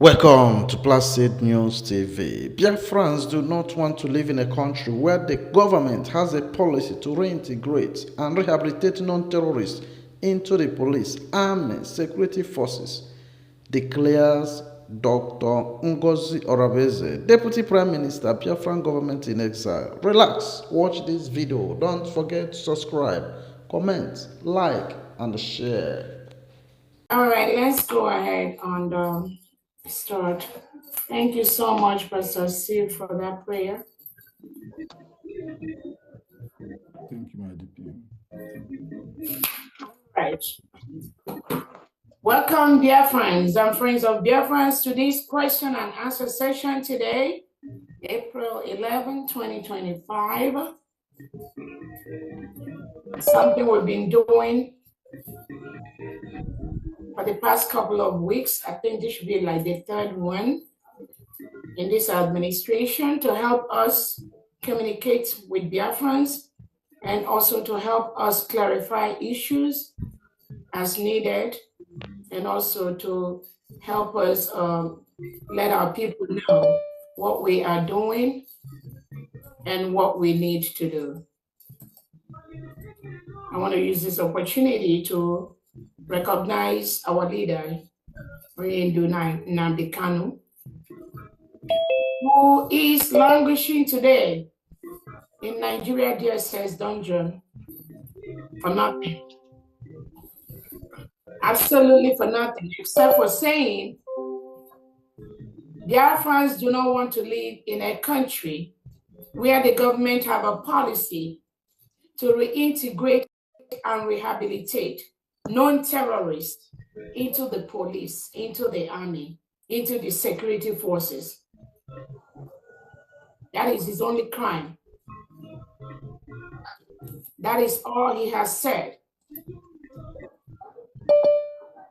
Welcome to Placid News TV. Biafrans do not want to live in a country where the government has a policy to reintegrate and rehabilitate non-terrorists into the police, army, security forces, declares Dr. Ngozi Orabueze, Deputy Prime Minister, Biafran government in exile. Relax, watch this video. Don't forget to subscribe, comment, like, and share. All right, let's go ahead and start. Thank you so much, Pastor Steve, for that prayer. Thank you, my DP. Right. Welcome, dear friends and friends of Biafrans, to this question and answer session today, April 11, 2025. Something we've been doing for the past couple of weeks. I think this should be like the third one in this administration to help us communicate with Biafrans and also to help us clarify issues as needed, and also to help us let our people know what we are doing and what we need to do. I want to use this opportunity to recognize our leader, Nnamdi Kanu, who is languishing today in Nigeria DSS dungeon for nothing. Absolutely for nothing, except for saying Biafrans do not want to live in a country where the government have a policy to reintegrate and rehabilitate non-terrorists into the police, into the army, into the security forces. That is his only crime. That is all he has said.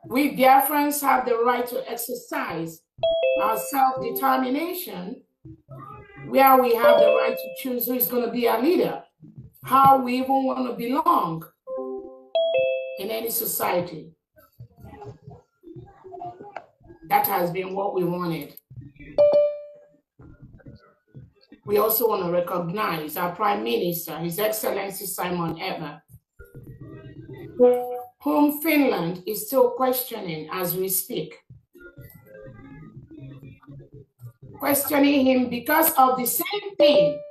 We Biafrans have the right to exercise our self-determination, where we have the right to choose who is going to be our leader, how we even want to belong in any society. That has been what we wanted. We also want to recognize our Prime Minister, His Excellency Simon Ekpa, whom Finland is still questioning as we speak. Questioning him because of the same thing.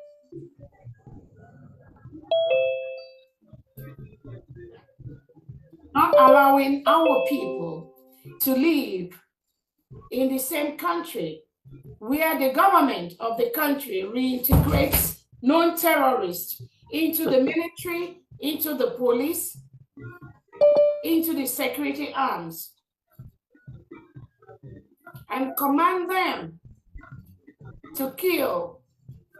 Not allowing our people to live in the same country where the government of the country reintegrates non-terrorists into the military, into the police, into the security arms, and command them to kill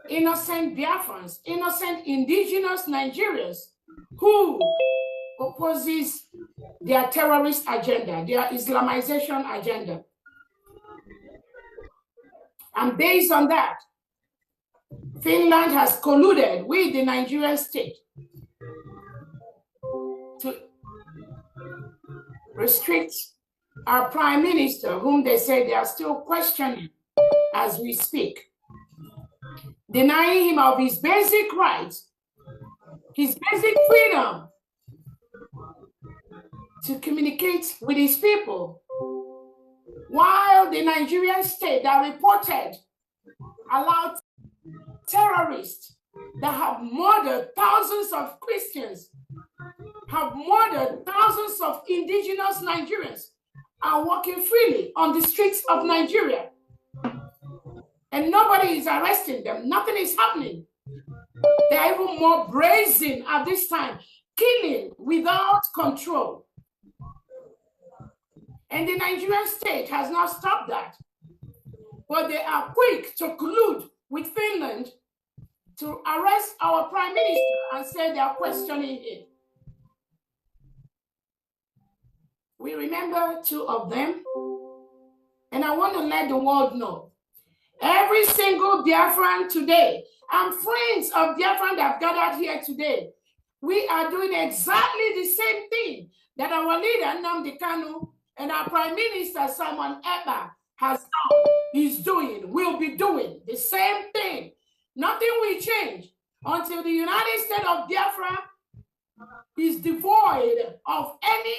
innocent Biafrans, innocent indigenous Nigerians who opposes their terrorist agenda, their Islamization agenda. And based on that, Finland has colluded with the Nigerian state to restrict our Prime Minister, whom they say they are still questioning as we speak, denying him of his basic rights, his basic freedom to communicate with his people, while the Nigerian state that reported allowed terrorists that have murdered thousands of Christians, have murdered thousands of indigenous Nigerians, are walking freely on the streets of Nigeria. And nobody is arresting them. Nothing is happening. They are even more brazen at this time, killing without control. And the Nigerian state has not stopped that. But they are quick to collude with Finland to arrest our Prime Minister and say they are questioning it. We remember two of them. And I want to let the world know, every single Biafran today, and friends of Biafran that have gathered here today, we are doing exactly the same thing that our leader, Nnamdi Kanu, and our Prime Minister, Simon Ekpa, has done is doing, will be doing the same thing. Nothing will change until the United States of Biafra is devoid of any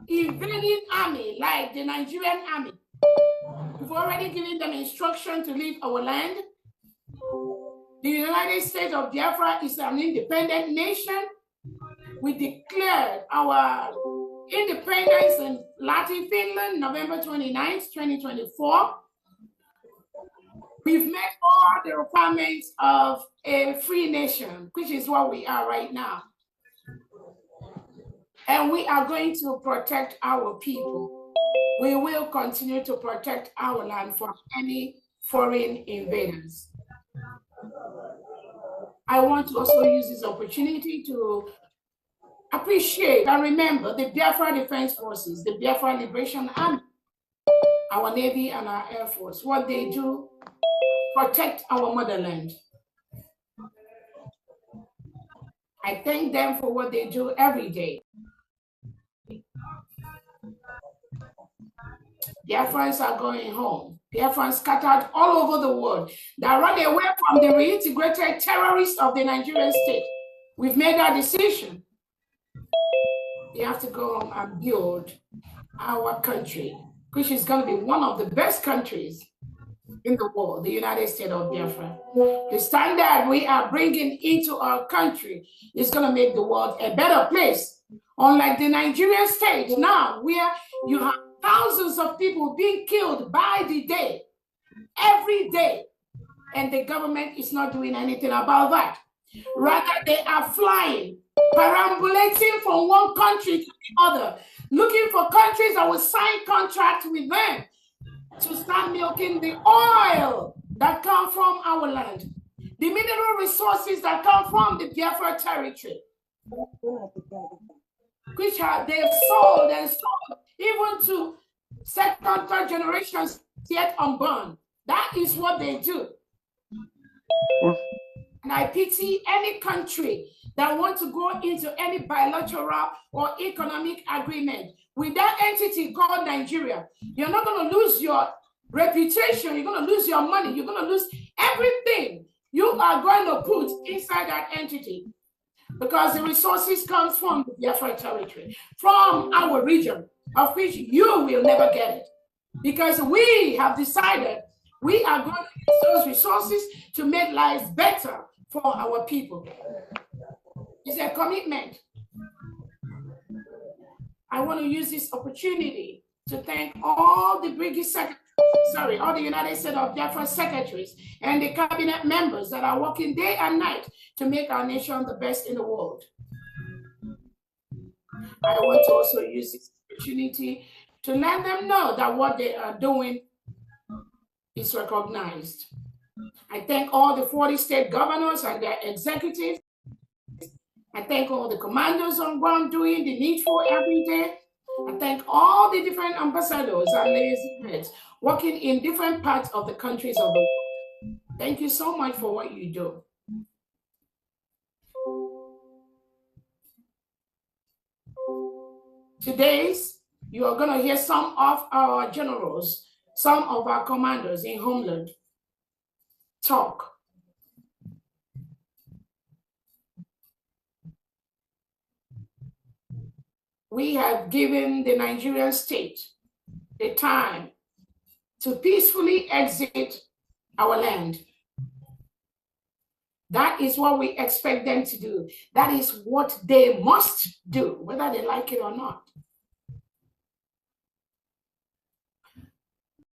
invading army like the Nigerian army. We've already given them instruction to leave our land. The United States of Biafra is an independent nation. We declared our independence in Latin Finland, November 29th, 2024. We've met all the requirements of a free nation, which is what we are right now. And we are going to protect our people. We will continue to protect our land from any foreign invaders. I want to also use this opportunity to appreciate and remember the Biafra Defense Forces, the Biafra Liberation Army, our Navy and our Air Force, what they do, protect our motherland. I thank them for what they do every day. Biafrans are going home. Biafrans scattered all over the world. They run away from the reintegrated terrorists of the Nigerian state. We've made that decision. They have to go home and build our country, which is going to be one of the best countries in the world, the United States of Biafra. The standard we are bringing into our country is going to make the world a better place. Unlike the Nigerian state now, where you have thousands of people being killed by the day, every day, and the government is not doing anything about that. Rather, they are flying, perambulating from one country to the other, looking for countries that will sign contracts with them to start milking the oil that come from our land, the mineral resources that come from the Biafra territory, which they've sold and sold even to second, third generations yet unborn. That is what they do. And I pity any country that wants to go into any bilateral or economic agreement with that entity called Nigeria. You're not going to lose your reputation. You're going to lose your money. You're going to lose everything you are going to put inside that entity, because the resources come from the Biafra territory, from our region, of which you will never get it, because we have decided we are going to use those resources to make life better for our people. It's a commitment. I want to use this opportunity to thank all the brigade secretaries, all the United States of Biafra secretaries and the cabinet members that are working day and night to make our nation the best in the world. I want to also use this opportunity to let them know that what they are doing is recognized. I thank all the 40 state governors and their executives. I thank all the commanders on ground doing the needful every day. I thank all the different ambassadors and liaisons working in different parts of the countries of the world. Thank you so much for what you do. Today, you are going to hear some of our generals, some of our commanders in Homeland talk. We have given the Nigerian state the time to peacefully exit our land. That is what we expect them to do. That is what they must do, whether they like it or not.